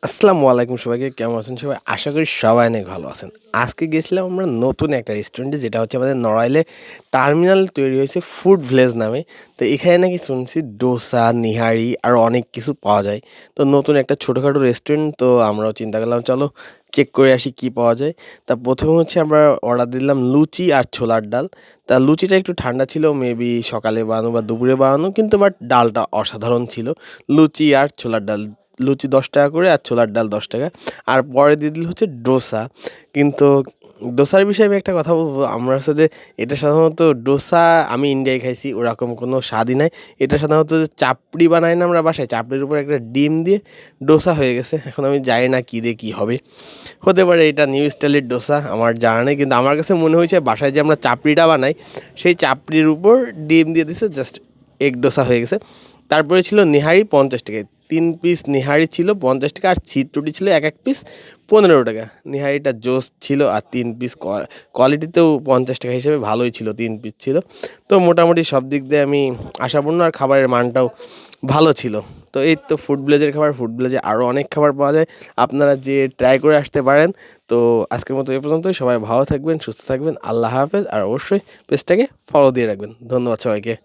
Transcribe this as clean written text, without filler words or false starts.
আসসালামু আলাইকুম সবাইকে। কেমন আছেন সবাই? আশা করি সবাই অনেক ভালো আছেন। আজকে গেছিলাম আমরা নতুন একটা রেস্টুরেন্টে, যেটা হচ্ছে আমাদের নড়াইলে টার্মিনাল তৈরি হয়েছে ফুড ভিলেজ নামে। তো এখানে নাকি শুনছি ডোসা, নিহারি আরও অনেক কিছু পাওয়া যায়। তো নতুন একটা ছোটোখাটো রেস্টুরেন্ট, তো আমরাও চিন্তা করলাম চলো চেক করে আসি কি পাওয়া যায়। তা প্রথমে হচ্ছে আমরা অর্ডার দিলাম লুচি আর ছোলার ডাল। তা লুচিটা একটু ঠান্ডা ছিল, মেবি সকালে বানানো বা দুপুরে বানানো, কিন্তু বাট ডালটা অসাধারণ ছিল। লুচি আর ছোলার ডাল, লুচি 10 টাকা করে আর ছোলার ডাল 10 টাকা। আর পরে দিয়ে দিল হচ্ছে ডোসা। কিন্তু ডোসার বিষয়ে আমি একটা কথা বলবো, আমরা আসলে এটা সাধারণত ডোসা আমি ইন্ডিয়ায় খাইছি, ওরকম কোনো স্বাদই নাই। এটা সাধারণত যে চাপড়ি বানাই না আমরা বাসায়, চাপড়ির উপর একটা ডিম দিয়ে ডোসা হয়ে গেছে। এখন আমি জানি না কী দিয়ে কী হবে, হতে পারে এটা নিউ স্টাইলের ডোসা, আমার জানা নেই। কিন্তু আমার কাছে মনে হয়েছে বাসায় যে আমরা চাপড়িটা বানাই, সেই চাপড়ির উপর ডিম দিয়ে দিছে, জাস্ট এগ ডোসা হয়ে গেছে। তারপরে ছিল নিহারি 50 টাকায়, 3 পিস নিহারি ছিল 50 টাকা, আর ছিট রুটি ছিল এক এক পিস 15 টাকা। নিহারিটা জোস ছিল, আর 3 পিস কোয়ালিটিতেও 50 টাকা হিসেবে ভালোই ছিল, 3 পিস ছিল। তো মোটামুটি সব দিক দিয়ে আমি আশাপূর্ণ, আর খাবারের মানটাও ভালো ছিল। তো এই তো ফুড ভিলেজের খাবার, ফুড ভিলেজে আরও অনেক খাবার পাওয়া যায়, আপনারা যে ট্রাই করে আসতে পারেন। তো আজকের মতো এ পর্যন্তই, সবাই ভালো থাকবেন, সুস্থ থাকবেন, আল্লাহ হাফেজ। আর অবশ্যই পেজটাকে ফলো দিয়ে রাখবেন। ধন্যবাদ সবাইকে।